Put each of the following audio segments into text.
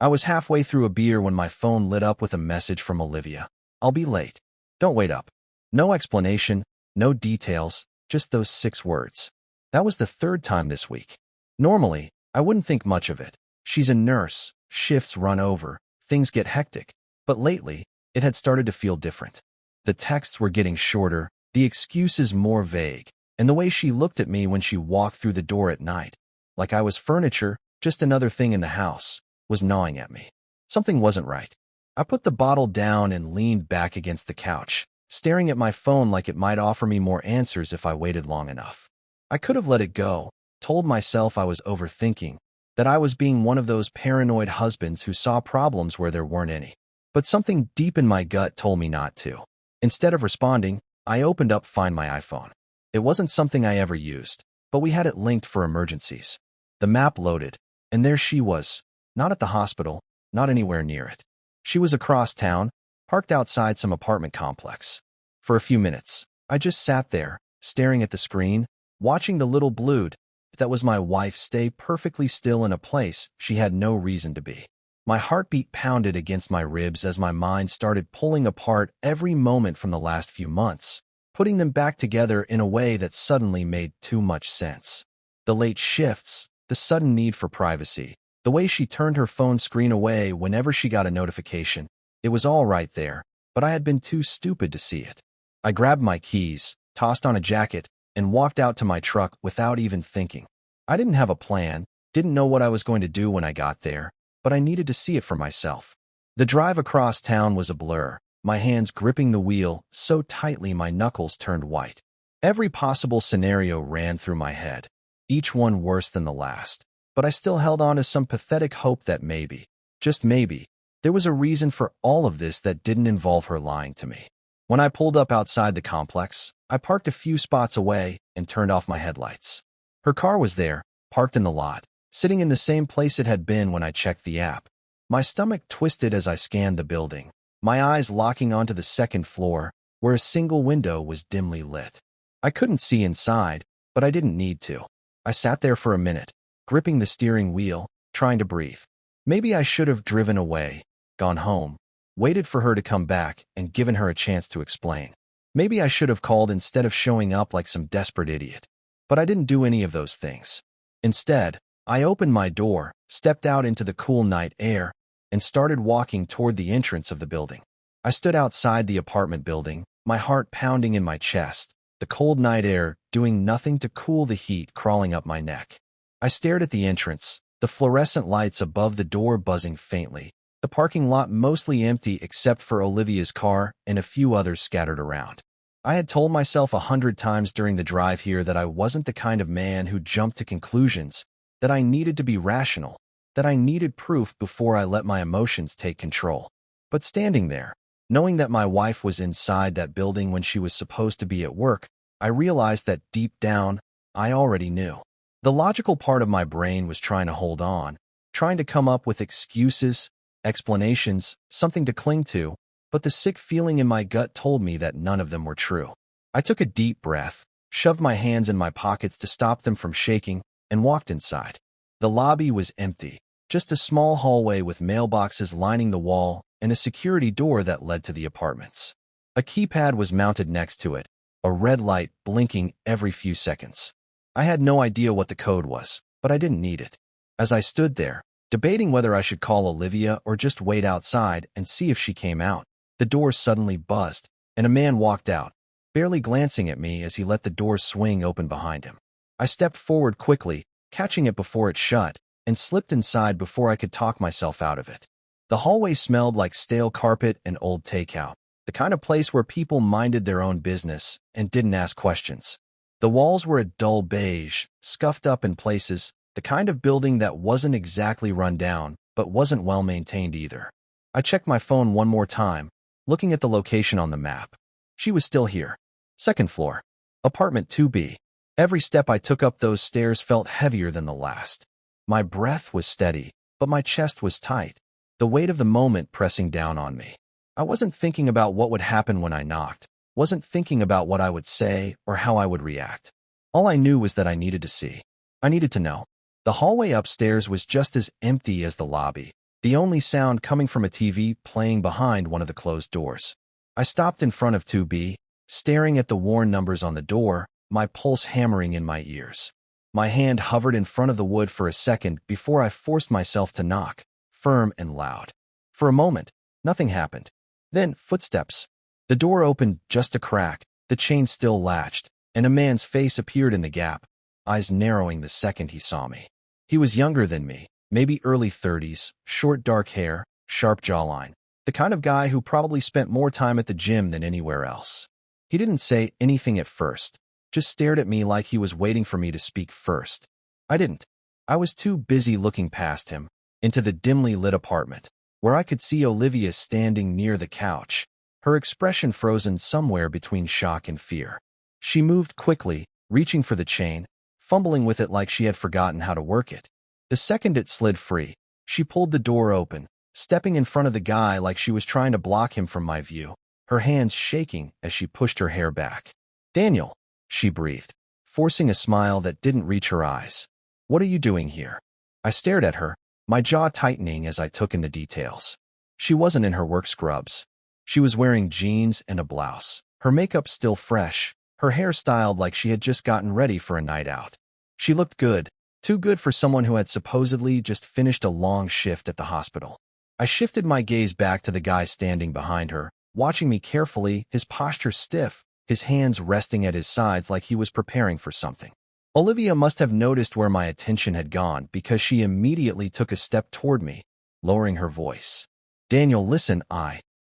I was halfway through a beer when my phone lit up with a message from Olivia. "I'll be late. Don't wait up." No explanation, no details, just those 6 words. That was the 3rd time this week. Normally, I wouldn't think much of it. She's a nurse, shifts run over, things get hectic. But lately, it had started to feel different. The texts were getting shorter, the excuses more vague, and the way she looked at me when she walked through the door at night, like I was furniture, just another thing in the house, was gnawing at me. Something wasn't right. I put the bottle down and leaned back against the couch, staring at my phone like it might offer me more answers if I waited long enough. I could have let it go, told myself I was overthinking, that I was being one of those paranoid husbands who saw problems where there weren't any. But something deep in my gut told me not to. Instead of responding, I opened up Find My iPhone. It wasn't something I ever used, but we had it linked for emergencies. The map loaded, and there she was, not at the hospital, not anywhere near it. She was across town, parked outside some apartment complex. For a few minutes, I just sat there, staring at the screen, watching the little blued, that was my wife, stay perfectly still in a place she had no reason to be. My heartbeat pounded against my ribs as my mind started pulling apart every moment from the last few months, putting them back together in a way that suddenly made too much sense. The late shifts, the sudden need for privacy, the way she turned her phone screen away whenever she got a notification, it was all right there, but I had been too stupid to see it. I grabbed my keys, tossed on a jacket, and walked out to my truck without even thinking. I didn't have a plan, didn't know what I was going to do when I got there, but I needed to see it for myself. The drive across town was a blur, my hands gripping the wheel so tightly my knuckles turned white. Every possible scenario ran through my head, each one worse than the last, but I still held on to some pathetic hope that maybe, just maybe, there was a reason for all of this that didn't involve her lying to me. When I pulled up outside the complex, I parked a few spots away and turned off my headlights. Her car was there, parked in the lot, sitting in the same place it had been when I checked the app. My stomach twisted as I scanned the building, my eyes locking onto the 2nd floor, where a single window was dimly lit. I couldn't see inside, but I didn't need to. I sat there for a minute, gripping the steering wheel, trying to breathe. Maybe I should have driven away, gone home, waited for her to come back, and given her a chance to explain. Maybe I should have called instead of showing up like some desperate idiot. But I didn't do any of those things. Instead, I opened my door, stepped out into the cool night air, and started walking toward the entrance of the building. I stood outside the apartment building, my heart pounding in my chest, the cold night air doing nothing to cool the heat crawling up my neck. I stared at the entrance, the fluorescent lights above the door buzzing faintly, the parking lot mostly empty except for Olivia's car and a few others scattered around. I had told myself 100 times during the drive here that I wasn't the kind of man who jumped to conclusions, that I needed to be rational, that I needed proof before I let my emotions take control. But standing there, knowing that my wife was inside that building when she was supposed to be at work, I realized that deep down, I already knew. The logical part of my brain was trying to hold on, trying to come up with excuses, explanations, something to cling to, but the sick feeling in my gut told me that none of them were true. I took a deep breath, shoved my hands in my pockets to stop them from shaking, and walked inside. The lobby was empty, just a small hallway with mailboxes lining the wall and a security door that led to the apartments. A keypad was mounted next to it, a red light blinking every few seconds. I had no idea what the code was, but I didn't need it. As I stood there, debating whether I should call Olivia or just wait outside and see if she came out, the door suddenly buzzed, and a man walked out, barely glancing at me as he let the door swing open behind him. I stepped forward quickly, catching it before it shut, and slipped inside before I could talk myself out of it. The hallway smelled like stale carpet and old takeout, the kind of place where people minded their own business and didn't ask questions. The walls were a dull beige, scuffed up in places, the kind of building that wasn't exactly run down, but wasn't well maintained either. I checked my phone one more time, looking at the location on the map. She was still here. 2nd floor. Apartment 2B. Every step I took up those stairs felt heavier than the last. My breath was steady, but my chest was tight, the weight of the moment pressing down on me. I wasn't thinking about what would happen when I knocked, wasn't thinking about what I would say or how I would react. All I knew was that I needed to see. I needed to know. The hallway upstairs was just as empty as the lobby, the only sound coming from a TV playing behind one of the closed doors. I stopped in front of 2B, staring at the worn numbers on the door, my pulse hammering in my ears. My hand hovered in front of the wood for a second before I forced myself to knock, firm and loud. For a moment, nothing happened. Then, footsteps. The door opened just a crack, the chain still latched, and a man's face appeared in the gap, eyes narrowing the second he saw me. He was younger than me, maybe early 30s, short dark hair, sharp jawline, the kind of guy who probably spent more time at the gym than anywhere else. He didn't say anything at first, just stared at me like he was waiting for me to speak first. I didn't. I was too busy looking past him, into the dimly lit apartment, where I could see Olivia standing near the couch, her expression frozen somewhere between shock and fear. She moved quickly, reaching for the chain, fumbling with it like she had forgotten how to work it. The second it slid free, she pulled the door open, stepping in front of the guy like she was trying to block him from my view, her hands shaking as she pushed her hair back. "Daniel," she breathed, forcing a smile that didn't reach her eyes. "What are you doing here?" I stared at her, my jaw tightening as I took in the details. She wasn't in her work scrubs. She was wearing jeans and a blouse, her makeup still fresh, her hair styled like she had just gotten ready for a night out. She looked good, too good for someone who had supposedly just finished a long shift at the hospital. I shifted my gaze back to the guy standing behind her, watching me carefully, his posture stiff, his hands resting at his sides like he was preparing for something. Olivia must have noticed where my attention had gone because she immediately took a step toward me, lowering her voice. "Daniel, listen,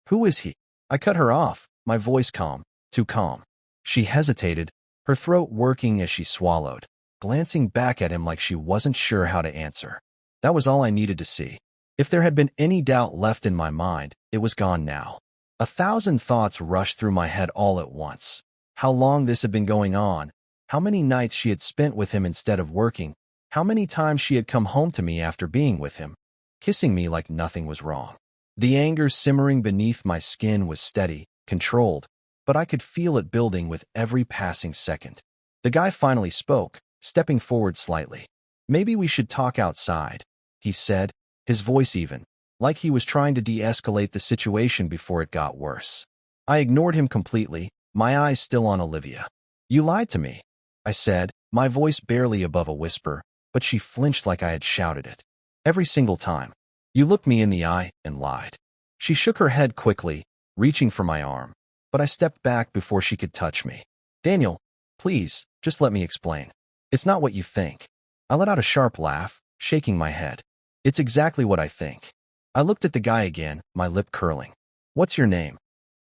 Who is he?" I cut her off, my voice calm, too calm. She hesitated, her throat working as she swallowed, glancing back at him like she wasn't sure how to answer. That was all I needed to see. If there had been any doubt left in my mind, it was gone now. 1,000 thoughts rushed through my head all at once. How long this had been going on, how many nights she had spent with him instead of working, how many times she had come home to me after being with him, kissing me like nothing was wrong. The anger simmering beneath my skin was steady, controlled, but I could feel it building with every passing second. The guy finally spoke, stepping forward slightly. "Maybe we should talk outside," he said, his voice even, like he was trying to de-escalate the situation before it got worse. I ignored him completely, my eyes still on Olivia. "You lied to me," I said, my voice barely above a whisper, but she flinched like I had shouted it. "Every single time. You looked me in the eye and lied." She shook her head quickly, reaching for my arm, but I stepped back before she could touch me. "Daniel, please, just let me explain. It's not what you think." I let out a sharp laugh, shaking my head. "It's exactly what I think." I looked at the guy again, my lip curling. "What's your name?"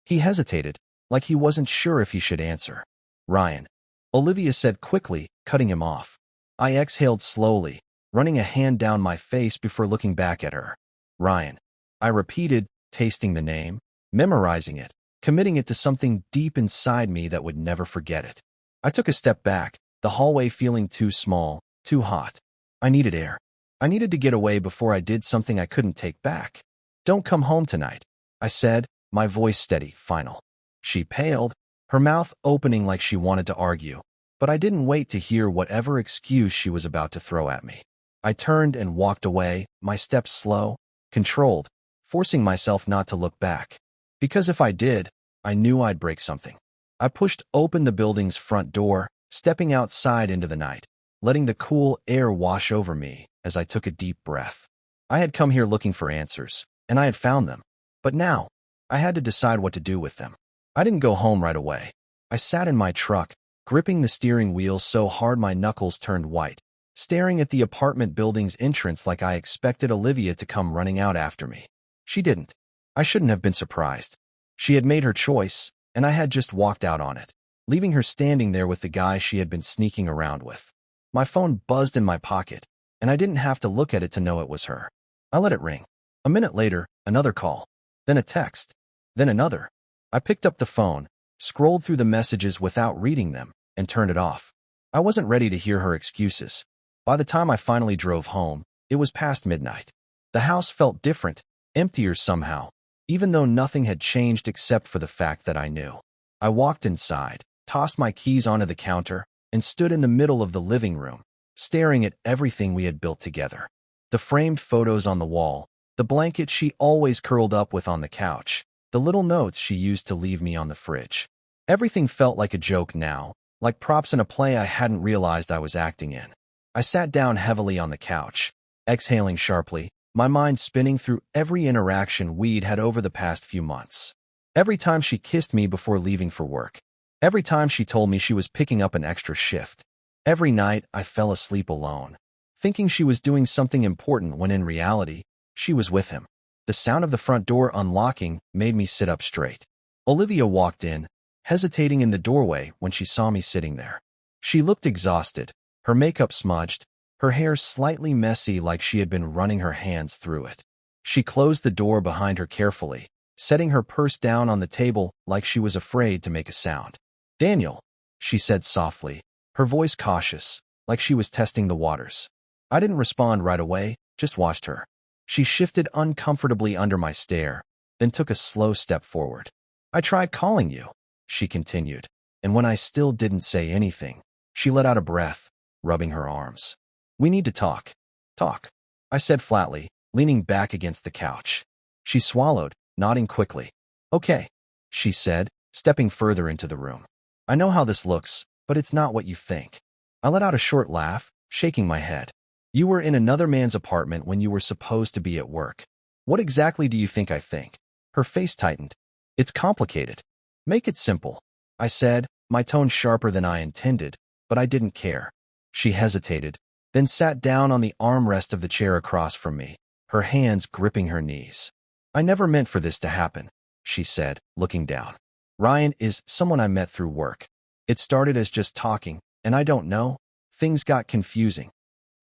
He hesitated, like he wasn't sure if he should answer. "Ryan," Olivia said quickly, cutting him off. I exhaled slowly, running a hand down my face before looking back at her. "Ryan," I repeated, tasting the name, memorizing it, committing it to something deep inside me that would never forget it. I took a step back, the hallway feeling too small, too hot. I needed air. I needed to get away before I did something I couldn't take back. "Don't come home tonight," I said, my voice steady, final. She paled, her mouth opening like she wanted to argue, but I didn't wait to hear whatever excuse she was about to throw at me. I turned and walked away, my steps slow, controlled, forcing myself not to look back. Because if I did, I knew I'd break something. I pushed open the building's front door, stepping outside into the night, letting the cool air wash over me as I took a deep breath. I had come here looking for answers, and I had found them. But now, I had to decide what to do with them. I didn't go home right away. I sat in my truck, gripping the steering wheel so hard my knuckles turned white, staring at the apartment building's entrance like I expected Olivia to come running out after me. She didn't. I shouldn't have been surprised. She had made her choice, and I had just walked out on it, leaving her standing there with the guy she had been sneaking around with. My phone buzzed in my pocket, and I didn't have to look at it to know it was her. I let it ring. A minute later, another call, then a text, then another. I picked up the phone, scrolled through the messages without reading them, and turned it off. I wasn't ready to hear her excuses. By the time I finally drove home, it was past midnight. The house felt different, emptier somehow, even though nothing had changed except for the fact that I knew. I walked inside, tossed my keys onto the counter, and stood in the middle of the living room, staring at everything we had built together. The framed photos on the wall, the blanket she always curled up with on the couch, the little notes she used to leave me on the fridge. Everything felt like a joke now, like props in a play I hadn't realized I was acting in. I sat down heavily on the couch, exhaling sharply, my mind spinning through every interaction we'd had over the past few months. Every time she kissed me before leaving for work. Every time she told me she was picking up an extra shift. Every night I fell asleep alone, thinking she was doing something important when in reality, she was with him. The sound of the front door unlocking made me sit up straight. Olivia walked in, hesitating in the doorway when she saw me sitting there. She looked exhausted, her makeup smudged, her hair slightly messy like she had been running her hands through it. She closed the door behind her carefully, setting her purse down on the table like she was afraid to make a sound. "Daniel," she said softly, her voice cautious, like she was testing the waters. I didn't respond right away, just watched her. She shifted uncomfortably under my stare, then took a slow step forward. "I tried calling you," she continued, and when I still didn't say anything, she let out a breath, rubbing her arms. "We need to talk." "Talk," I said flatly, leaning back against the couch. She swallowed, nodding quickly. "Okay," she said, stepping further into the room. "I know how this looks, but it's not what you think." I let out a short laugh, shaking my head. "You were in another man's apartment when you were supposed to be at work. What exactly do you think I think?" Her face tightened. "It's complicated. Make it simple," I said, my tone sharper than I intended, but I didn't care. She hesitated, then sat down on the armrest of the chair across from me, her hands gripping her knees. "I never meant for this to happen," she said, looking down. "Ryan is someone I met through work. It started as just talking, and I don't know, things got confusing."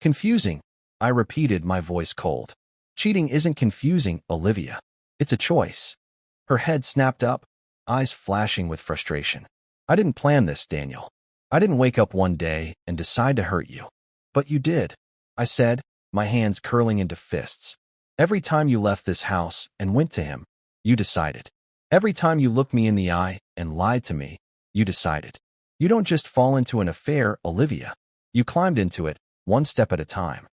"Confusing?" I repeated, my voice cold. "Cheating isn't confusing, Olivia. It's a choice." Her head snapped up, eyes flashing with frustration. "I didn't plan this, Daniel. I didn't wake up one day and decide to hurt you." "But you did," I said, my hands curling into fists. "Every time you left this house and went to him, you decided. Every time you looked me in the eye and lied to me, you decided. You don't just fall into an affair, Olivia. You climbed into it, one step at a time."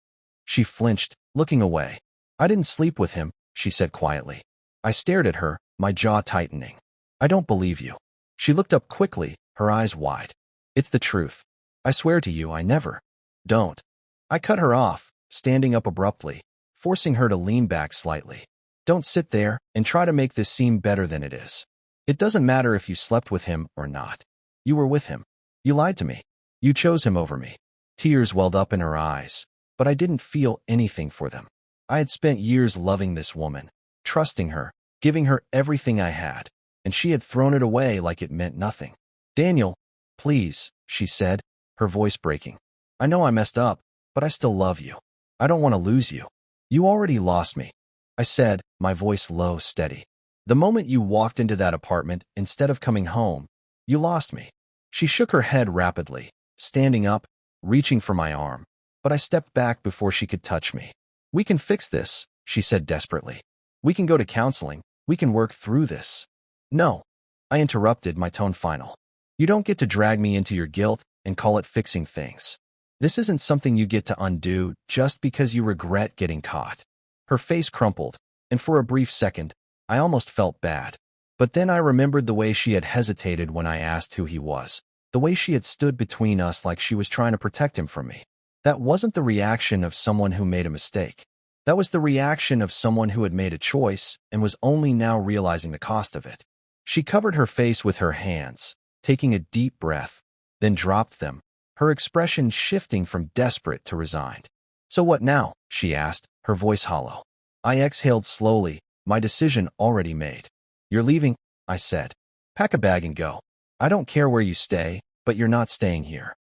She flinched, looking away. "I didn't sleep with him," she said quietly. I stared at her, my jaw tightening. "I don't believe you." She looked up quickly, her eyes wide. "It's the truth. I swear to you I never." "Don't." I cut her off, standing up abruptly, forcing her to lean back slightly. "Don't sit there and try to make this seem better than it is. It doesn't matter if you slept with him or not. You were with him. You lied to me. You chose him over me." Tears welled up in her eyes, but I didn't feel anything for them. I had spent years loving this woman, trusting her, giving her everything I had, and she had thrown it away like it meant nothing. "Daniel, please," she said, her voice breaking. "I know I messed up, but I still love you. I don't want to lose you." "You already lost me," I said, my voice low, steady. "The moment you walked into that apartment instead of coming home, you lost me." She shook her head rapidly, standing up, reaching for my arm, but I stepped back before she could touch me. "We can fix this," she said desperately. "We can go to counseling. We can work through this." "No," I interrupted, my tone final. "You don't get to drag me into your guilt and call it fixing things. This isn't something you get to undo just because you regret getting caught." Her face crumpled, and for a brief second, I almost felt bad. But then I remembered the way she had hesitated when I asked who he was, the way she had stood between us like she was trying to protect him from me. That wasn't the reaction of someone who made a mistake. That was the reaction of someone who had made a choice and was only now realizing the cost of it. She covered her face with her hands, taking a deep breath, then dropped them, her expression shifting from desperate to resigned. "So what now?" she asked, her voice hollow. I exhaled slowly, my decision already made. "You're leaving," I said. "Pack a bag and go. I don't care where you stay, but you're not staying here."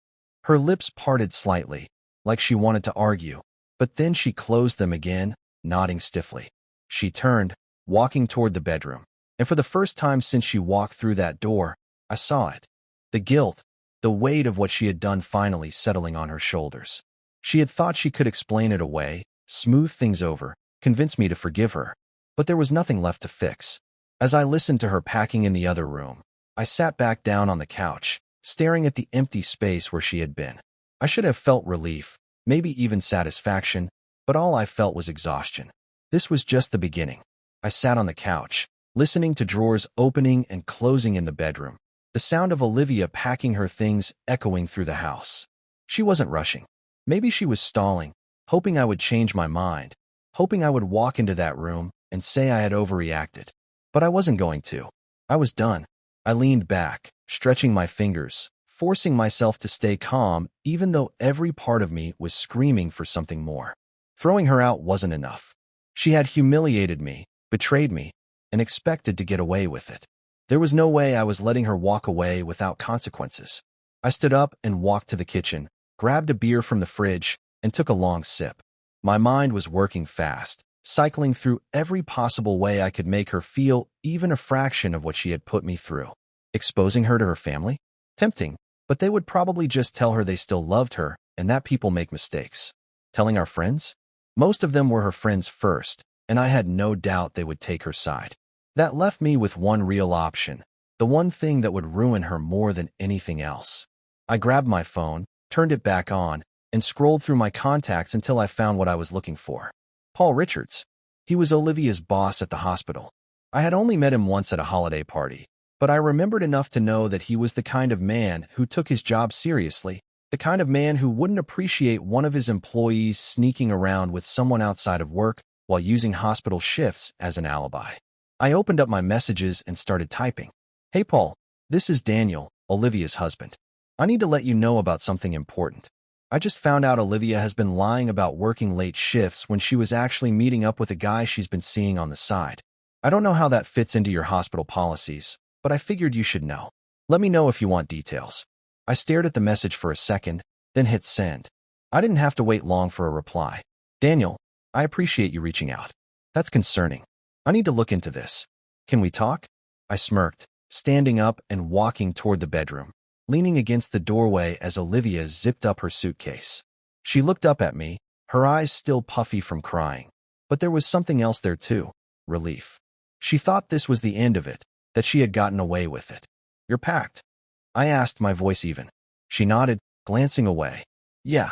Her lips parted slightly, like she wanted to argue, but then she closed them again, nodding stiffly. She turned, walking toward the bedroom, and for the first time since she walked through that door, I saw it. The guilt, the weight of what she had done finally settling on her shoulders. She had thought she could explain it away, smooth things over, convince me to forgive her, but there was nothing left to fix. As I listened to her packing in the other room, I sat back down on the couch, staring at the empty space where she had been. I should have felt relief, maybe even satisfaction, but all I felt was exhaustion. This was just the beginning. I sat on the couch, listening to drawers opening and closing in the bedroom, the sound of Olivia packing her things echoing through the house. She wasn't rushing. Maybe she was stalling, hoping I would change my mind, hoping I would walk into that room and say I had overreacted. But I wasn't going to. I was done. I leaned back, stretching my fingers, forcing myself to stay calm even though every part of me was screaming for something more. Throwing her out wasn't enough. She had humiliated me, betrayed me, and expected to get away with it. There was no way I was letting her walk away without consequences. I stood up and walked to the kitchen, grabbed a beer from the fridge, and took a long sip. My mind was working fast, cycling through every possible way I could make her feel even a fraction of what she had put me through. Exposing her to her family? Tempting, but they would probably just tell her they still loved her and that people make mistakes. Telling our friends? Most of them were her friends first, and I had no doubt they would take her side. That left me with one real option, the one thing that would ruin her more than anything else. I grabbed my phone, turned it back on, and scrolled through my contacts until I found what I was looking for. Paul Richards. He was Olivia's boss at the hospital. I had only met him once at a holiday party, but I remembered enough to know that he was the kind of man who took his job seriously, the kind of man who wouldn't appreciate one of his employees sneaking around with someone outside of work while using hospital shifts as an alibi. I opened up my messages and started typing. Hey Paul, this is Daniel, Olivia's husband. I need to let you know about something important. I just found out Olivia has been lying about working late shifts when she was actually meeting up with a guy she's been seeing on the side. I don't know how that fits into your hospital policies, but I figured you should know. Let me know if you want details. I stared at the message for a second, then hit send. I didn't have to wait long for a reply. Daniel, I appreciate you reaching out. That's concerning. I need to look into this. Can we talk? I smirked, standing up and walking toward the bedroom, leaning against the doorway as Olivia zipped up her suitcase. She looked up at me, her eyes still puffy from crying. But there was something else there too, relief. She thought this was the end of it, that she had gotten away with it. You're packed? I asked, my voice even. She nodded, glancing away. Yeah.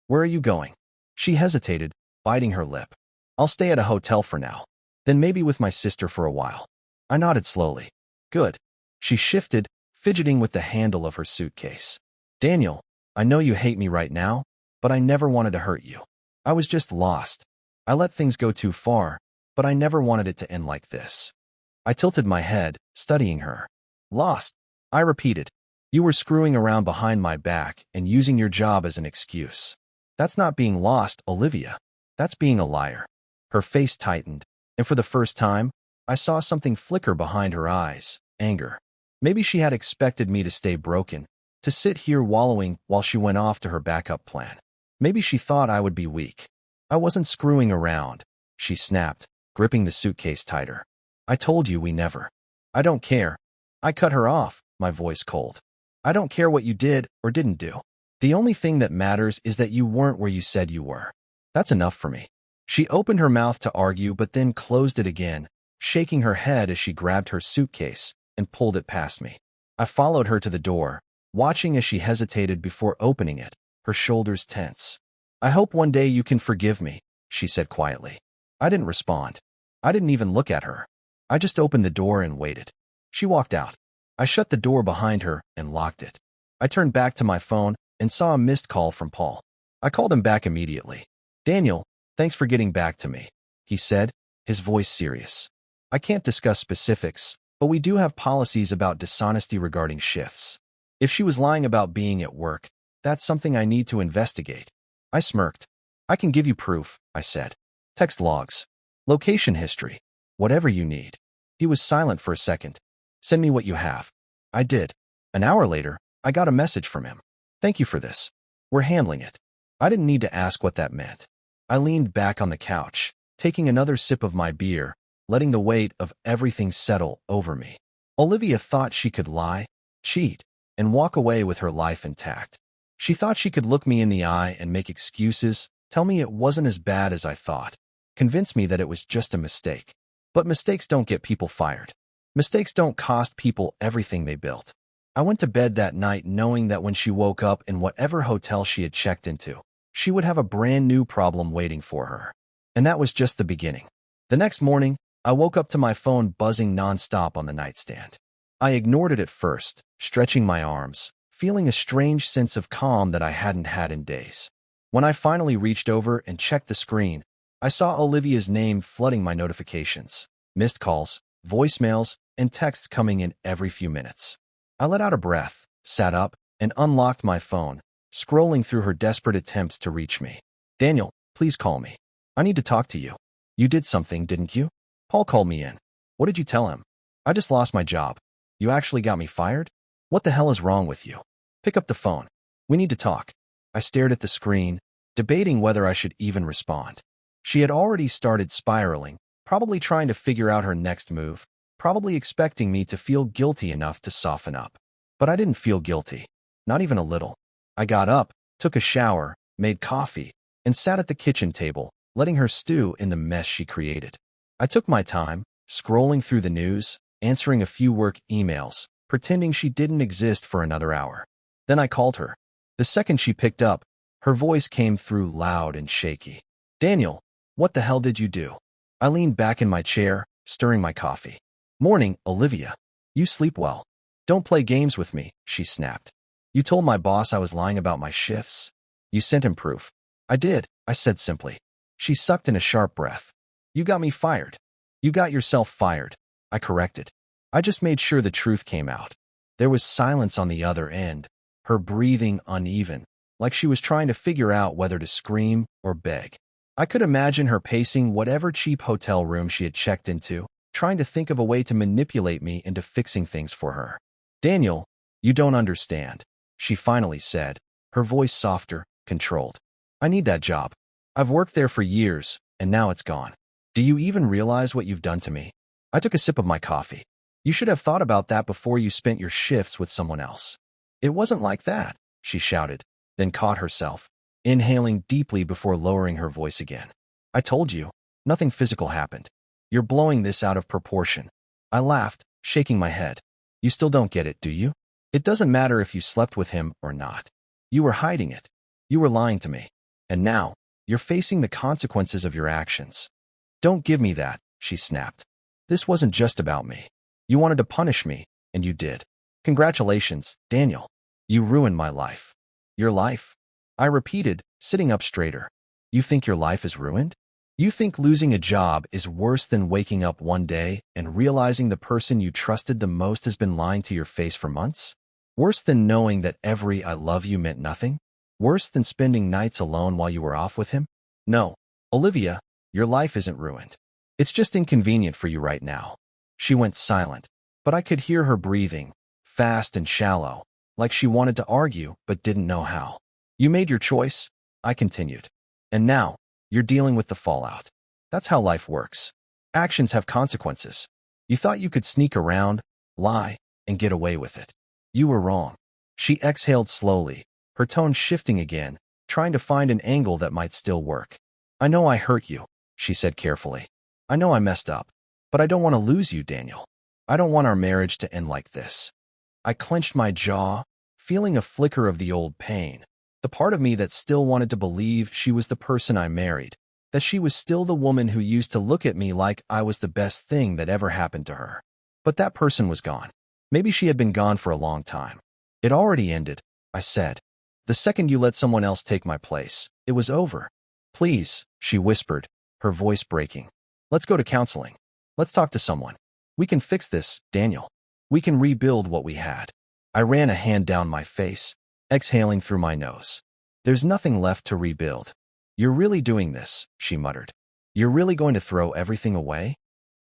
Where are you going? She hesitated, biting her lip. I'll stay at a hotel for now. Then maybe with my sister for a while. I nodded slowly. Good. She shifted, fidgeting with the handle of her suitcase. Daniel, I know you hate me right now, but I never wanted to hurt you. I was just lost. I let things go too far, but I never wanted it to end like this. I tilted my head, studying her. Lost? I repeated. You were screwing around behind my back and using your job as an excuse. That's not being lost, Olivia. That's being a liar. Her face tightened, and for the first time, I saw something flicker behind her eyes, anger. Maybe she had expected me to stay broken, to sit here wallowing while she went off to her backup plan. Maybe she thought I would be weak. I wasn't screwing around, she snapped, gripping the suitcase tighter. I told you we never. I don't care. I cut her off, my voice cold. I don't care what you did or didn't do. The only thing that matters is that you weren't where you said you were. That's enough for me. She opened her mouth to argue but then closed it again, shaking her head as she grabbed her suitcase and pulled it past me. I followed her to the door, watching as she hesitated before opening it, her shoulders tense. I hope one day you can forgive me, she said quietly. I didn't respond. I didn't even look at her. I just opened the door and waited. She walked out. I shut the door behind her and locked it. I turned back to my phone and saw a missed call from Paul. I called him back immediately. Daniel, thanks for getting back to me, he said, his voice serious. I can't discuss specifics, but we do have policies about dishonesty regarding shifts. If she was lying about being at work, that's something I need to investigate. I smirked. I can give you proof, I said. Text logs. Location history. Whatever you need. He was silent for a second. Send me what you have. I did. An hour later, I got a message from him. Thank you for this. We're handling it. I didn't need to ask what that meant. I leaned back on the couch, taking another sip of my beer, letting the weight of everything settle over me. Olivia thought she could lie, cheat, and walk away with her life intact. She thought she could look me in the eye and make excuses, tell me it wasn't as bad as I thought, convince me that it was just a mistake. But mistakes don't get people fired. Mistakes don't cost people everything they built. I went to bed that night knowing that when she woke up in whatever hotel she had checked into, she would have a brand new problem waiting for her. And that was just the beginning. The next morning, I woke up to my phone buzzing nonstop on the nightstand. I ignored it at first, stretching my arms, feeling a strange sense of calm that I hadn't had in days. When I finally reached over and checked the screen, I saw Olivia's name flooding my notifications, missed calls, voicemails, and texts coming in every few minutes. I let out a breath, sat up, and unlocked my phone, scrolling through her desperate attempts to reach me. "Daniel, please call me. I need to talk to you. You did something, didn't you?" Paul called me in. "What did you tell him?" "I just lost my job." "You actually got me fired? What the hell is wrong with you? Pick up the phone. We need to talk." I stared at the screen, debating whether I should even respond. She had already started spiraling, probably trying to figure out her next move, probably expecting me to feel guilty enough to soften up. But I didn't feel guilty. Not even a little. I got up, took a shower, made coffee, and sat at the kitchen table, letting her stew in the mess she created. I took my time, scrolling through the news, answering a few work emails, pretending she didn't exist for another hour. Then I called her. The second she picked up, her voice came through loud and shaky. "Daniel, what the hell did you do?" I leaned back in my chair, stirring my coffee. "Morning, Olivia. You sleep well. Don't play games with me," she snapped. "You told my boss I was lying about my shifts. You sent him proof." "I did," I said simply. She sucked in a sharp breath. "You got me fired." "You got yourself fired," I corrected. I just made sure the truth came out. There was silence on the other end, her breathing uneven, like she was trying to figure out whether to scream or beg. I could imagine her pacing whatever cheap hotel room she had checked into, trying to think of a way to manipulate me into fixing things for her. "Daniel, you don't understand," she finally said, her voice softer, controlled. "I need that job. I've worked there for years, and now it's gone. Do you even realize what you've done to me?" I took a sip of my coffee. "You should have thought about that before you spent your shifts with someone else." "It wasn't like that," she shouted, then caught herself, inhaling deeply before lowering her voice again. "I told you, nothing physical happened. You're blowing this out of proportion." I laughed, shaking my head. "You still don't get it, do you? It doesn't matter if you slept with him or not. You were hiding it. You were lying to me. And now, you're facing the consequences of your actions." "Don't give me that," she snapped. "This wasn't just about me. You wanted to punish me, and you did. Congratulations, Daniel. You ruined my life." "Your life?" I repeated, sitting up straighter. "You think your life is ruined? You think losing a job is worse than waking up one day and realizing the person you trusted the most has been lying to your face for months? Worse than knowing that every "I love you" meant nothing? Worse than spending nights alone while you were off with him? No, Olivia, your life isn't ruined. It's just inconvenient for you right now." She went silent, but I could hear her breathing, fast and shallow, like she wanted to argue but didn't know how. "You made your choice," I continued. "And now, you're dealing with the fallout. That's how life works. Actions have consequences. You thought you could sneak around, lie, and get away with it. You were wrong." She exhaled slowly, her tone shifting again, trying to find an angle that might still work. "I know I hurt you," she said carefully. "I know I messed up. But I don't want to lose you, Daniel. I don't want our marriage to end like this." I clenched my jaw, feeling a flicker of the old pain, the part of me that still wanted to believe she was the person I married, that she was still the woman who used to look at me like I was the best thing that ever happened to her. But that person was gone. Maybe she had been gone for a long time. "It already ended," I said. "The second you let someone else take my place, it was over." "Please," she whispered, her voice breaking. "Let's go to counseling. Let's talk to someone. We can fix this, Daniel. We can rebuild what we had." I ran a hand down my face, exhaling through my nose. "There's nothing left to rebuild." "You're really doing this," she muttered. "You're really going to throw everything away?"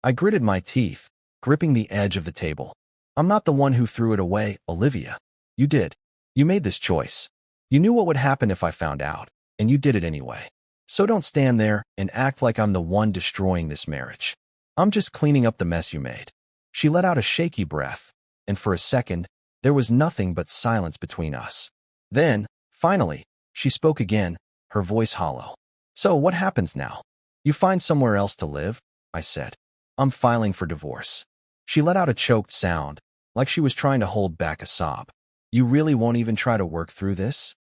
I gritted my teeth, gripping the edge of the table. "I'm not the one who threw it away, Olivia. You did. You made this choice. You knew what would happen if I found out, and you did it anyway. So don't stand there and act like I'm the one destroying this marriage. I'm just cleaning up the mess you made." She let out a shaky breath, and for a second, there was nothing but silence between us. Then, finally, she spoke again, her voice hollow. "So what happens now? You find somewhere else to live?" I said. "I'm filing for divorce." She let out a choked sound, like she was trying to hold back a sob. "You really won't even try to work through this?"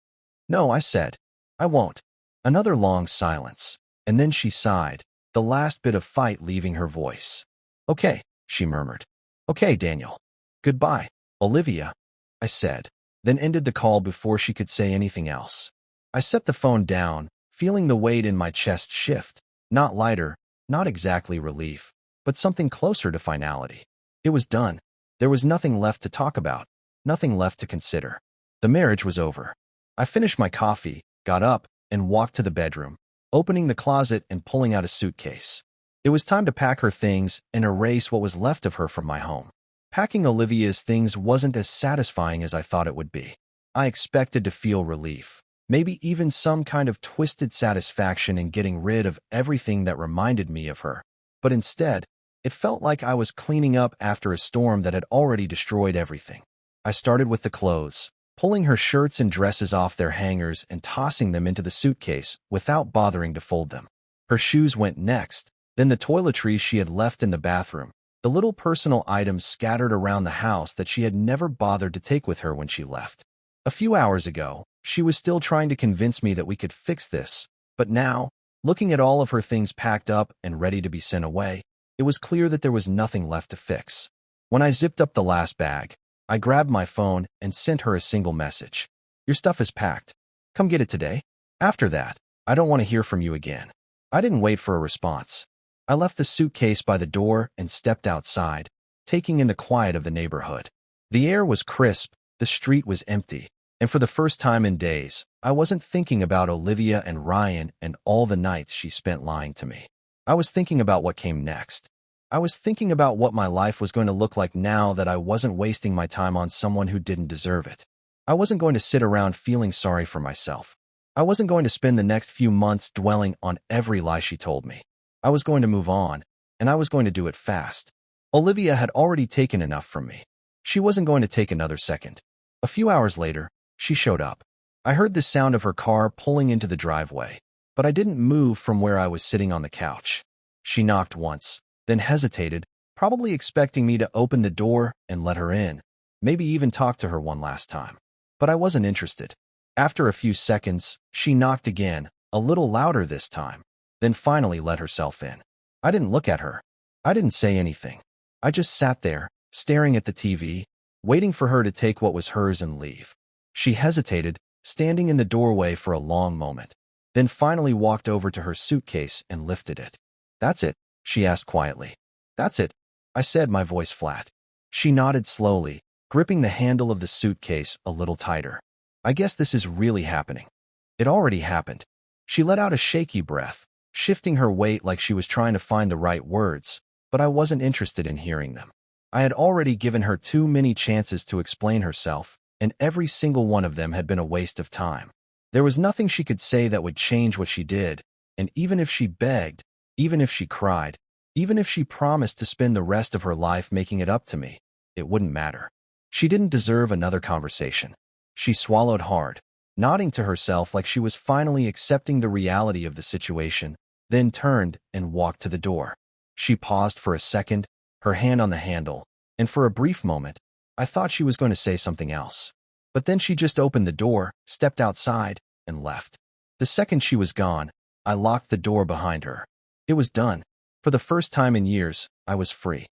"No," I said. "I won't." Another long silence, and then she sighed, the last bit of fight leaving her voice. "Okay," she murmured. "Okay, Daniel. Goodbye, Olivia," I said, then ended the call before she could say anything else. I set the phone down, feeling the weight in my chest shift, not lighter, not exactly relief, but something closer to finality. It was done. There was nothing left to talk about, nothing left to consider. The marriage was over. I finished my coffee, got up, and walked to the bedroom, opening the closet and pulling out a suitcase. It was time to pack her things and erase what was left of her from my home. Packing Olivia's things wasn't as satisfying as I thought it would be. I expected to feel relief, maybe even some kind of twisted satisfaction in getting rid of everything that reminded me of her. But instead, it felt like I was cleaning up after a storm that had already destroyed everything. I started with the clothes, pulling her shirts and dresses off their hangers and tossing them into the suitcase without bothering to fold them. Her shoes went next, then the toiletries she had left in the bathroom, the little personal items scattered around the house that she had never bothered to take with her when she left. A few hours ago, she was still trying to convince me that we could fix this, but now, looking at all of her things packed up and ready to be sent away, it was clear that there was nothing left to fix. When I zipped up the last bag, I grabbed my phone and sent her a single message. "Your stuff is packed. Come get it today. After that, I don't want to hear from you again." I didn't wait for a response. I left the suitcase by the door and stepped outside, taking in the quiet of the neighborhood. The air was crisp, the street was empty, and for the first time in days, I wasn't thinking about Olivia and Ryan and all the nights she spent lying to me. I was thinking about what came next. I was thinking about what my life was going to look like now that I wasn't wasting my time on someone who didn't deserve it. I wasn't going to sit around feeling sorry for myself. I wasn't going to spend the next few months dwelling on every lie she told me. I was going to move on, and I was going to do it fast. Olivia had already taken enough from me. She wasn't going to take another second. A few hours later, she showed up. I heard the sound of her car pulling into the driveway, but I didn't move from where I was sitting on the couch. She knocked once, then hesitated, probably expecting me to open the door and let her in, maybe even talk to her one last time. But I wasn't interested. After a few seconds, she knocked again, a little louder this time, then finally let herself in. I didn't look at her. I didn't say anything. I just sat there, staring at the TV, waiting for her to take what was hers and leave. She hesitated, standing in the doorway for a long moment, then finally walked over to her suitcase and lifted it. "That's it?" she asked quietly. "That's it," I said, my voice flat. She nodded slowly, gripping the handle of the suitcase a little tighter. "I guess this is really happening." It already happened. She let out a shaky breath, shifting her weight like she was trying to find the right words, but I wasn't interested in hearing them. I had already given her too many chances to explain herself, and every single one of them had been a waste of time. There was nothing she could say that would change what she did, and even if she begged, even if she cried, even if she promised to spend the rest of her life making it up to me, it wouldn't matter. She didn't deserve another conversation. She swallowed hard, nodding to herself like she was finally accepting the reality of the situation, then turned and walked to the door. She paused for a second, her hand on the handle, and for a brief moment, I thought she was going to say something else. But then she just opened the door, stepped outside, and left. The second she was gone, I locked the door behind her. It was done. For the first time in years, I was free.